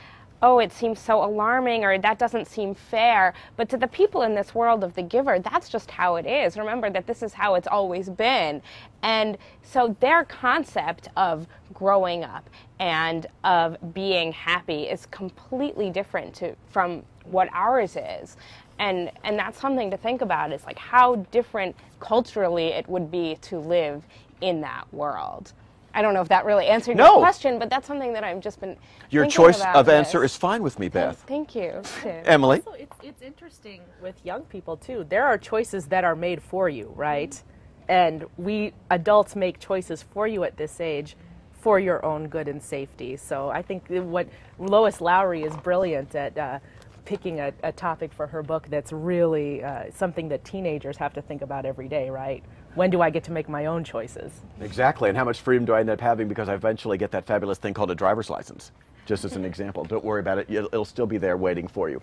S8: oh, it seems so alarming, or that doesn't seem fair. But to the people in this world of the giver, that's just how it is. Remember that this is how it's always been. And so their concept of growing up and of being happy is completely different from what ours is. And that's something to think about, is like how different culturally it would be to live in that world. I don't know if that really answered your question, but that's something that I've just been
S1: Your
S8: thinking
S1: choice
S8: about
S1: of answer is fine with me, Beth.
S8: Thank you.
S1: Emily?
S7: Also, it's interesting with young people, too. There are choices that are made for you, right? And we adults make choices for you at this age for your own good and safety. So I think what Lois Lowry is brilliant at picking a topic for her book that's really something that teenagers have to think about every day, right? When do I get to make my own choices?
S1: Exactly, and how much freedom do I end up having because I eventually get that fabulous thing called a driver's license, just as an example. Don't worry about it, it'll still be there waiting for you.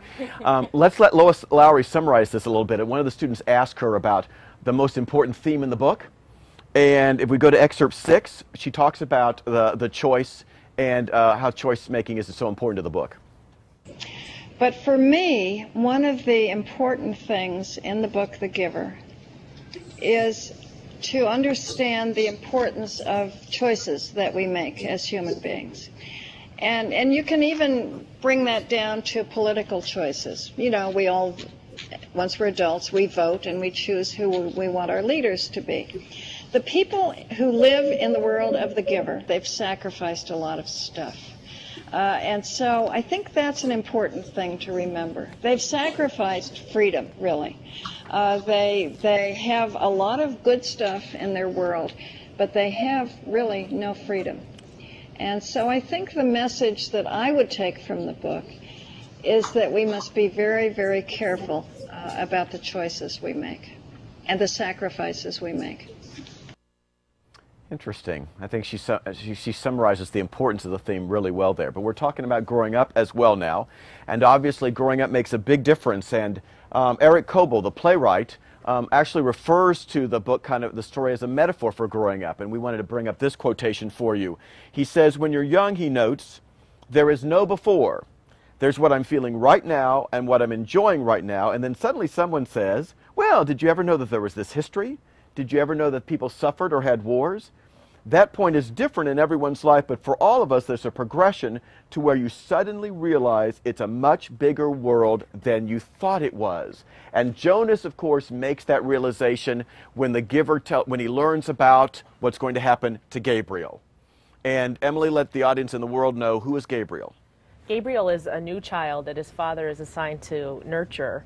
S1: Let's let Lois Lowry summarize this a little bit. And one of the students asked her about the most important theme in the book. And if we go to excerpt 6, she talks about the choice and how choice making is so important to the book.
S17: But for me, one of the important things in the book, The Giver, is to understand the importance of choices that we make as human beings. And you can even bring that down to political choices. You know, we all once we're adults, we vote and we choose who we want our leaders to be. The people who live in the world of the giver, they've sacrificed a lot of stuff. And so I think that's an important thing to remember. They've sacrificed freedom, really. They have a lot of good stuff in their world, but they have really no freedom. And so I think the message that I would take from the book is that we must be very, very careful about the choices we make and the sacrifices we make.
S1: Interesting. I think she summarizes the importance of the theme really well there. But we're talking about growing up as well now. And obviously growing up makes a big difference. And Eric Coble, the playwright, actually refers to the book, kind of the story, as a metaphor for growing up. And we wanted to bring up this quotation for you. He says, when you're young, he notes, there is no before. There's what I'm feeling right now and what I'm enjoying right now. And then suddenly someone says, well, did you ever know that there was this history? Did you ever know that people suffered or had wars? That point is different in everyone's life, but for all of us, there's a progression to where you suddenly realize it's a much bigger world than you thought it was. And Jonas, of course, makes that realization when the giver when he learns about what's going to happen to Gabriel. And Emily, let the audience in the world know, who is Gabriel?
S7: Gabriel is a new child that his father is assigned to nurture,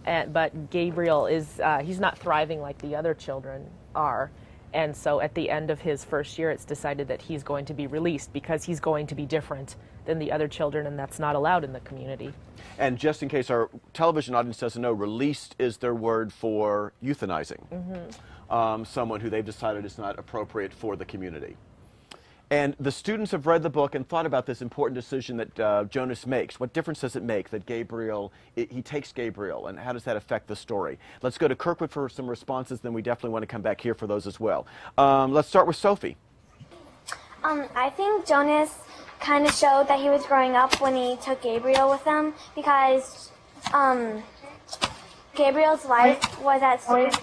S7: but Gabriel is, he's not thriving like the other children are. And so at the end of his first year, it's decided that he's going to be released because he's going to be different than the other children, and that's not allowed in the community.
S1: And just in case our television audience doesn't know, released is their word for euthanizing. Someone who they've decided is not appropriate for the community. And the students have read the book and thought about this important decision that Jonas makes. What difference does it make that Gabriel, he takes Gabriel, and how does that affect the story? Let's go to Kirkwood for some responses, then we definitely want to come back here for those as well. Let's start with Sophie.
S19: I think Jonas kind of showed that he was growing up when he took Gabriel with him, because Gabriel's life was at stake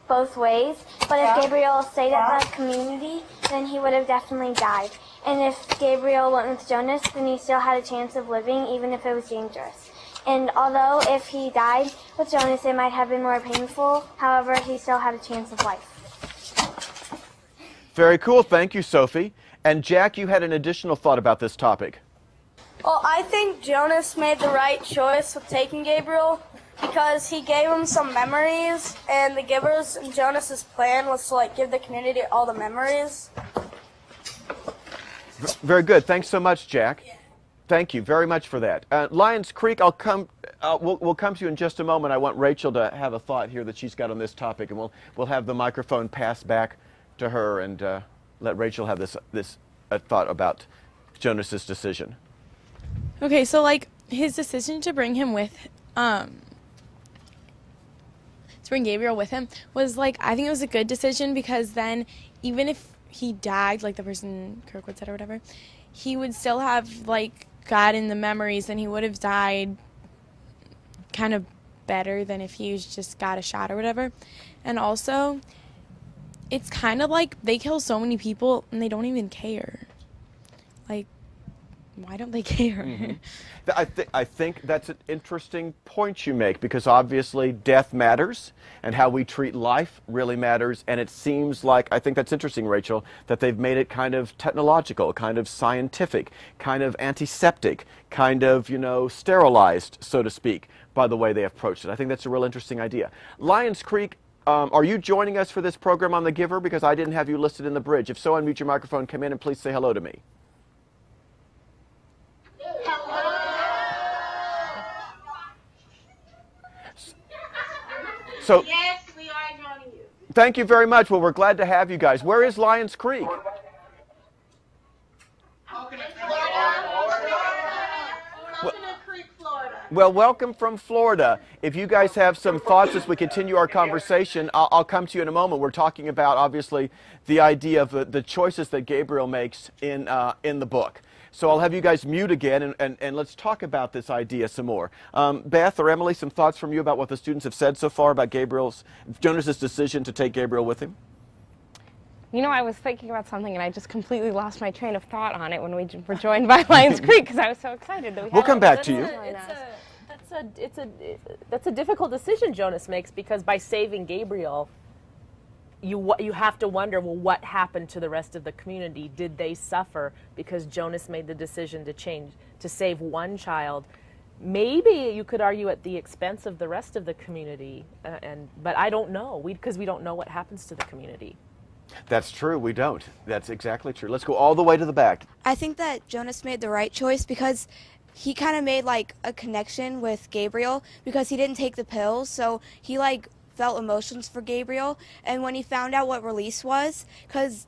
S19: both ways, but if Gabriel stayed at the community, then he would have definitely died. And if Gabriel went with Jonas, then he still had a chance of living, even if it was dangerous. And although if he died with Jonas, it might have been more painful, however, he still had a chance of life.
S1: Very cool. Thank you, Sophie. And Jack, you had an additional thought about this topic.
S22: Well, I think Jonas made the right choice with taking Gabriel, because he gave him some memories, and the givers and Jonas's plan was to give the community all the memories.
S1: Very good. Thanks so much, Jack. Yeah. Thank you very much for that. Lions Creek, we'll come to you in just a moment. I want Rachel to have a thought here that she's got on this topic, and we'll have the microphone passed back to her and let Rachel have this thought about Jonas's decision.
S11: Okay, so his decision to bring him with to bring Gabriel with him was I think it was a good decision, because then even if he died, like the person Kirkwood said or whatever, he would still have gotten the memories, and he would have died kind of better than if he just got a shot or whatever. And also, it's kind of they kill so many people and they don't even care. Why don't they care?
S1: Mm-hmm. I think that's an interesting point you make, because obviously death matters and how we treat life really matters, and it seems I think that's interesting, Rachel, that they've made it kind of technological, kind of scientific, kind of antiseptic, kind of, sterilized, so to speak, by the way they approached it. I think that's a real interesting idea. Lions Creek, are you joining us for this program on The Giver? Because I didn't have you listed in the bridge. If so, unmute your microphone, come in, and please say hello to me. So,
S6: yes, we are joining you.
S1: Thank you very much. Well, we're glad to have you guys. Where is Lions Creek? Well, welcome from Florida. If you guys have some thoughts as we continue our conversation, I'll come to you in a moment. We're talking about, obviously, the idea of the choices that Gabriel makes in the book. So I'll have you guys mute again, and let's talk about this idea some more. Beth or Emily, some thoughts from you about what the students have said so far about Jonas's decision to take Gabriel with him?
S8: I was thinking about something, and I just completely lost my train of thought on it when we were joined by Lions Creek, because I was so excited that
S1: we'll come back to you.
S13: That's
S7: that's a difficult decision Jonas makes, because by saving Gabriel, you have to wonder, well, what happened to the rest of the community? Did they suffer because Jonas made the decision to save one child? Maybe you could argue at the expense of the rest of the community, but I don't know, because we don't know what happens to the community.
S1: That's true, we don't. That's exactly true. Let's go all the way to the back.
S16: I think that Jonas made the right choice because he kind of made like a connection with Gabriel because he didn't take the pills, so he like felt emotions for Gabriel. And when he found out what release was, because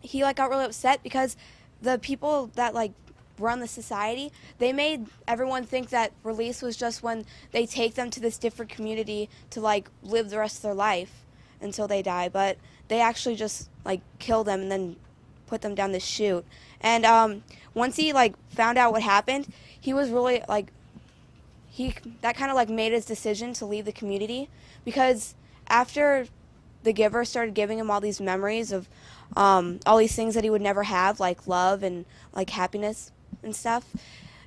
S16: he like got really upset because the people that like run the society, they made everyone think that release was just when they take them to this different community to like live the rest of their life until they die, but they actually just like kill them and then put them down the chute. And once he like found out what happened, he was really like that kind of like made his decision to leave the community, because after the giver started giving him all these memories of all these things that he would never have, like love and like happiness and stuff,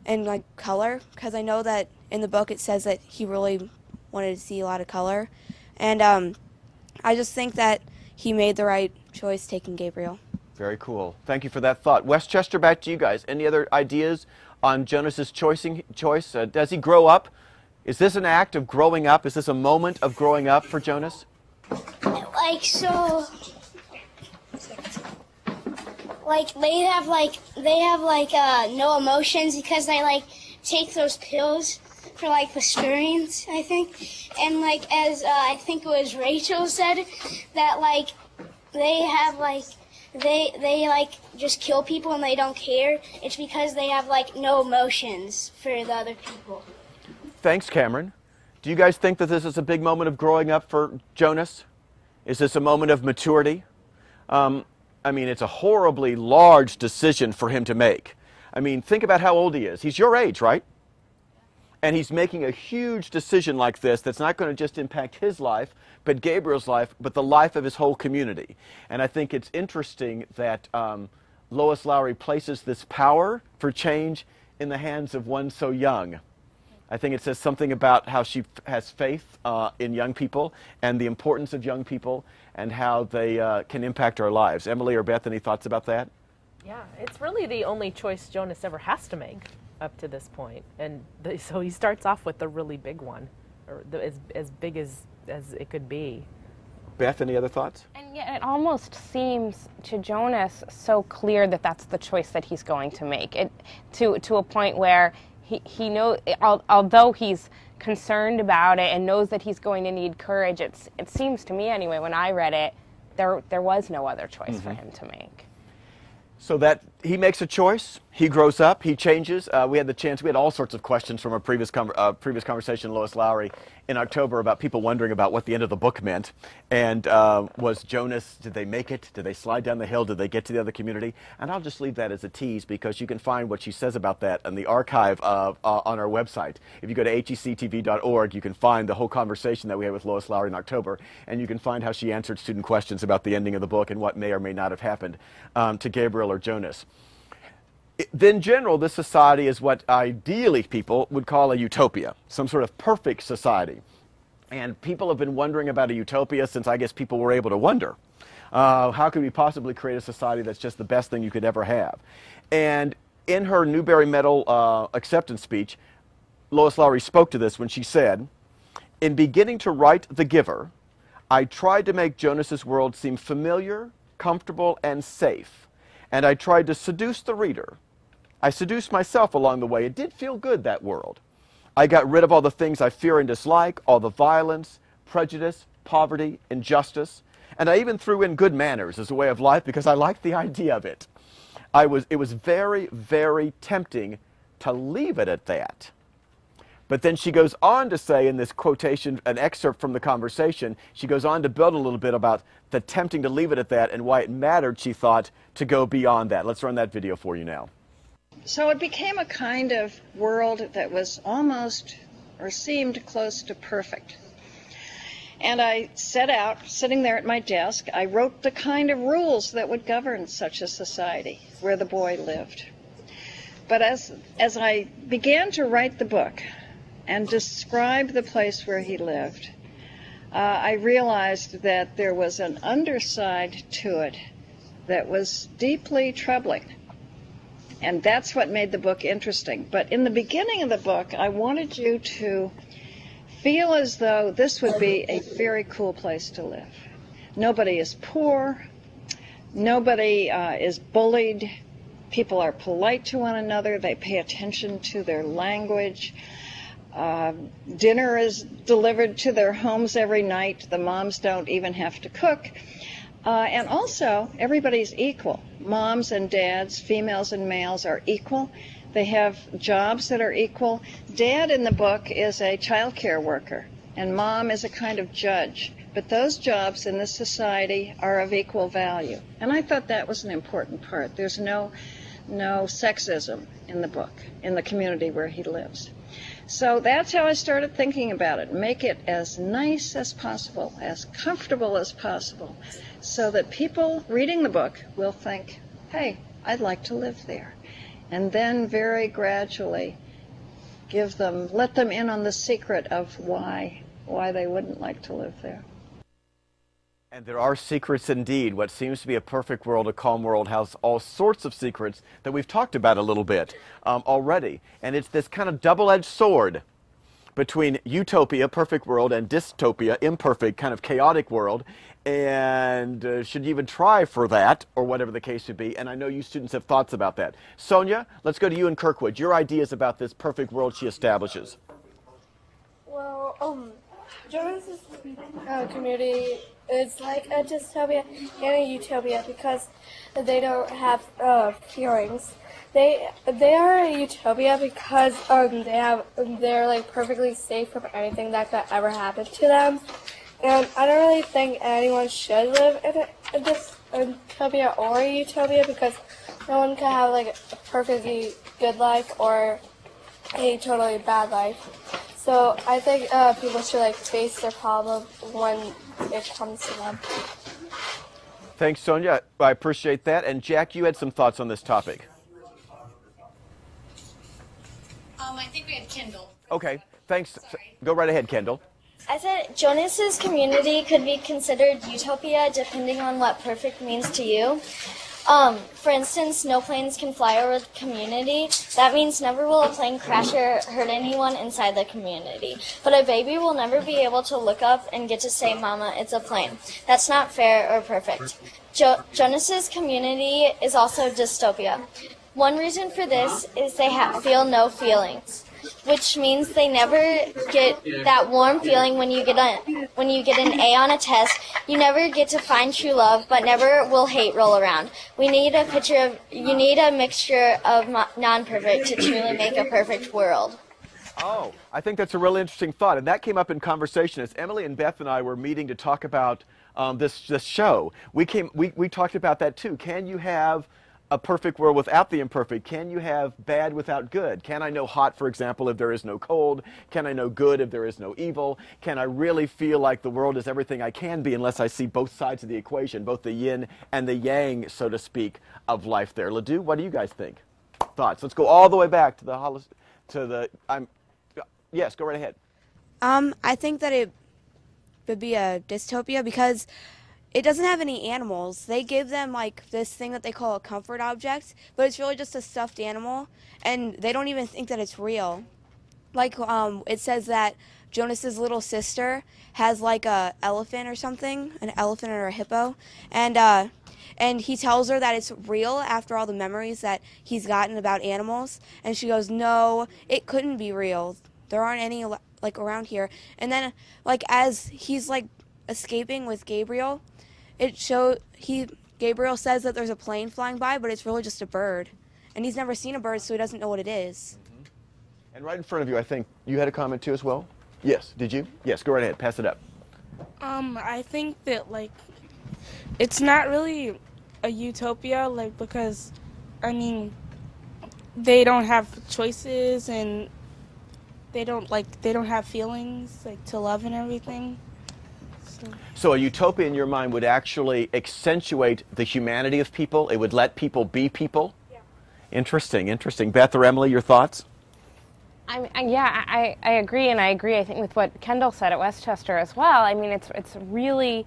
S16: and like color, because I know that in the book it says that he really wanted to see a lot of color. And I just think that he made the right choice taking Gabriel.
S1: Very cool. Thank you for that thought. Westchester, back to you guys. Any other ideas on Jonas's choice? Does he grow up? Is this an act of growing up? Is this a moment of growing up for Jonas?
S3: Like, so, like, they have no emotions because they like take those pills for like the stirrings, I think. And like, as I think it was Rachel said, that like they have like they like just kill people and they don't care. It's because they have like no emotions for the other people.
S1: Thanks, Cameron. Do you guys think that this is a big moment of growing up for Jonas? Is this a moment of maturity? I mean, it's a horribly large decision for him to make. I mean, think about how old he is. He's your age, right? And he's making a huge decision like this that's not going to just impact his life, but Gabriel's life, but the life of his whole community. And I think it's interesting that Lois Lowry places this power for change in the hands of one so young. I think it says something about how she has faith in young people and the importance of young people and how they can impact our lives. Emily or Beth, any thoughts about that?
S7: Yeah, it's really the only choice Jonas ever has to make up to this point. And so he starts off with the really big one, or as big as it could be.
S1: Beth, any other thoughts?
S8: And yet it almost seems to Jonas so clear that that's the choice that he's going to make. To a point where he knows, although he's concerned about it and knows that he's going to need courage, it seems to me anyway, when I read it, there was no other choice for him to make.
S1: So that he makes a choice, he grows up, he changes. We had all sorts of questions from a previous conversation, Lois Lowry, in October about people wondering about what the end of the book meant. And was Jonas, did they make it? Did they slide down the hill? Did they get to the other community? And I'll just leave that as a tease, because you can find what she says about that in the archive on our website. If you go to hectv.org, you can find the whole conversation that we had with Lois Lowry in October, and you can find how she answered student questions about the ending of the book and what may or may not have happened to Gabriel or Jonas. In general, this society is what ideally people would call a utopia, some sort of perfect society. And people have been wondering about a utopia since, I guess, people were able to wonder. How could we possibly create a society that's just the best thing you could ever have? And in her Newberry Medal acceptance speech, Lois Lowry spoke to this when she said, "In beginning to write The Giver, I tried to make Jonas's world seem familiar, comfortable, and safe. And I tried to seduce the reader. I seduced myself along the way. It did feel good, that world. I got rid of all the things I fear and dislike, all the violence, prejudice, poverty, injustice, and I even threw in good manners as a way of life because I liked the idea of it. It was very, very tempting to leave it at that." But then she goes on to say in this quotation, an excerpt from the conversation, she goes on to build a little bit about the tempting to leave it at that and why it mattered, she thought, to go beyond that. Let's run that video for you now.
S17: So it became a kind of world that was almost, or seemed close to perfect. And I set out, sitting there at my desk, I wrote the kind of rules that would govern such a society where the boy lived. But as I began to write the book, and describe the place where he lived, I realized that there was an underside to it that was deeply troubling. And that's what made the book interesting. But in the beginning of the book, I wanted you to feel as though this would be a very cool place to live. Nobody is poor. Nobody is bullied. People are polite to one another. They pay attention to their language. Dinner is delivered to their homes every night. The moms don't even have to cook. And also, everybody's equal. Moms and dads, females and males are equal. They have jobs that are equal. Dad in the book is a child care worker, and mom is a kind of judge. But those jobs in this society are of equal value. And I thought that was an important part. There's no sexism in the book, in the community where he lives. So that's how I started thinking about it. Make it as nice as possible, as comfortable as possible, so that people reading the book will think, hey, I'd like to live there. And then very gradually let them in on the secret of why they wouldn't like to live there.
S1: And there are secrets indeed. What seems to be a perfect world, a calm world, has all sorts of secrets that we've talked about a little bit already. And it's this kind of double-edged sword between utopia, perfect world, and dystopia, imperfect, kind of chaotic world. And should you even try for that, or whatever the case would be? And I know you students have thoughts about that. Sonia, let's go to you in Kirkwood. Your ideas about this perfect world she establishes.
S22: Well, Jonas' community is like a dystopia and a utopia because they don't have feelings. They are a utopia because they're like perfectly safe from anything that could ever happen to them. And I don't really think anyone should live in a dystopia or a utopia because no one can have like a perfectly good life or a totally bad life. So I think people should like face their problem when it comes to them.
S1: Thanks, Sonia. I appreciate that. And Jack, you had some thoughts on this topic.
S10: I think we had Kendall.
S1: Okay, thanks. Go right ahead, Kendall.
S2: I said Jonas's community could be considered utopia depending on what perfect means to you. For instance, no planes can fly over the community. That means never will a plane crash or hurt anyone inside the community. But a baby will never be able to look up and get to say, Mama, it's a plane. That's not fair or perfect. Jonas's community is also dystopia. One reason for this is they feel no feelings, which means they never get that warm feeling when you get an A on a test. You never get to find true love, but never will hate roll around. You need a mixture of non-perfect to truly make a perfect world.
S1: Oh, I think that's a really interesting thought, and that came up in conversation as Emily and Beth and I were meeting to talk about this show. We talked about that too. Can you have a perfect world without the imperfect? Can you have bad without good? Can I know hot, for example, if there is no cold? Can I know good if there is no evil? Can I really feel like the world is everything I can be unless I see both sides of the equation, both the yin and the yang, so to speak, of life there? Ledoux, what do you guys think? Thoughts? Let's go all the way back to yes, go right ahead.
S16: I think that it would be a dystopia because it doesn't have any animals. They give them like this thing that they call a comfort object, but it's really just a stuffed animal, and they don't even think that it's real. Like it says that Jonas's little sister has like a elephant or something, an elephant or a hippo, and he tells her that it's real after all the memories that he's gotten about animals, and she goes, "No, it couldn't be real. There aren't any like around here." And then like as he's like escaping with Gabriel, Gabriel says that there's a plane flying by, but it's really just a bird. And he's never seen a bird, so he doesn't know what it is.
S1: Mm-hmm. And right in front of you, I think you had a comment too as well? Yes, did you? Yes, go right ahead, pass it up.
S11: I think that like it's not really a utopia, like because I mean they don't have choices and they don't have feelings like to love and everything.
S1: So a utopia in your mind would actually accentuate the humanity of people? It would let people be people? Yeah. Interesting, interesting. Beth or Emily, your thoughts?
S8: I agree, and I agree, I think, with what Kendall said at Westchester as well. I mean, it's really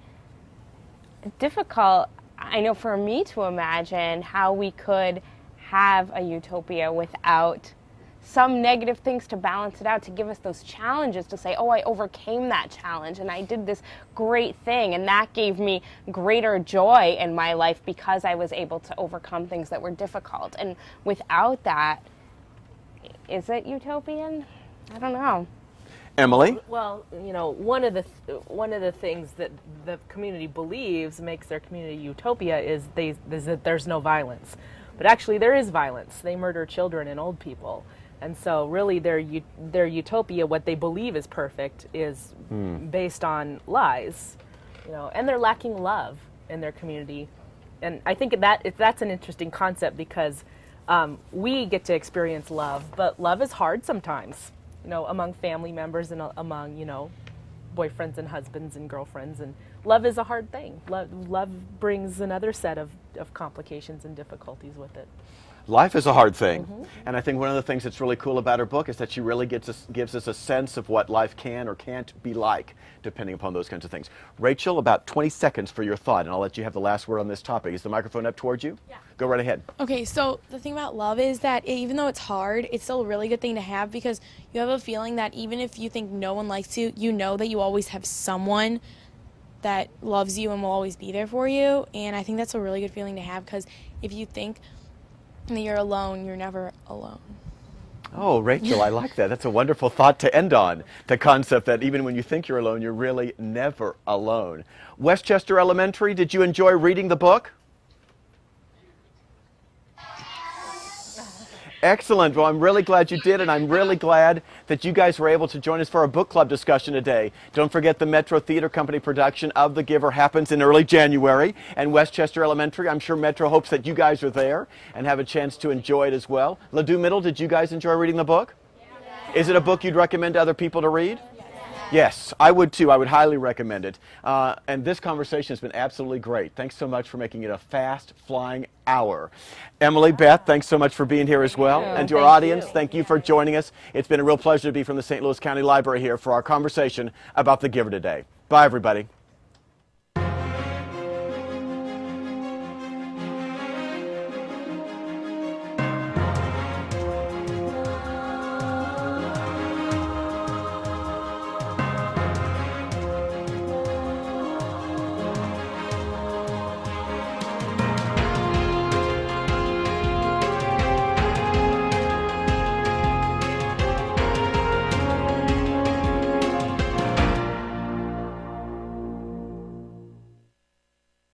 S8: difficult, I know, for me to imagine how we could have a utopia without some negative things to balance it out, to give us those challenges, to say, oh, I overcame that challenge and I did this great thing, and that gave me greater joy in my life because I was able to overcome things that were difficult. And without that, is it utopian? I don't know.
S1: Emily?
S7: Well, you know, one of the things that the community believes makes their community utopia is that there's no violence. But actually there is violence. They murder children and old people. And so really their utopia, what they believe is perfect, is based on lies. You know, and they're lacking love in their community. And I think that's an interesting concept because we get to experience love, but love is hard sometimes, you know, among family members and among, you know, boyfriends and husbands and girlfriends. And love is a hard thing. Love brings another set of complications and difficulties with it.
S1: Life is a hard thing. And I think one of the things that's really cool about her book is that she really gives us a sense of what life can or can't be like, depending upon those kinds of things. Rachel, about 20 seconds for your thought, and I'll let you have the last word on this topic. Is the microphone up towards you? Yeah. Go right ahead.
S11: Okay, so the thing about love is that even though it's hard, it's still a really good thing to have, because you have a feeling that even if you think no one likes you, you know that you always have someone that loves you and will always be there for you. And I think that's a really good feeling to have, because if you think that you're alone, you're never alone.
S1: Oh, Rachel, I like that. That's a wonderful thought to end on. The concept that even when you think you're alone, you're really never alone. Westchester Elementary, did you enjoy reading the book? Excellent. Well, I'm really glad you did, and I'm really glad that you guys were able to join us for our book club discussion today. Don't forget the Metro Theater Company production of The Giver happens in early January, and Westchester Elementary, I'm sure Metro hopes that you guys are there and have a chance to enjoy it as well. Ladue Middle, did you guys enjoy reading the book? Yeah. Is it a book you'd recommend to other people to read? Yes, I would too. I would highly recommend it. And this conversation has been absolutely great. Thanks so much for making it a fast-flying hour. Emily, Beth, thanks so much for being here as well. And to our audience, thank you for joining us. It's been a real pleasure to be from the St. Louis County Library here for our conversation about The Giver today. Bye, everybody.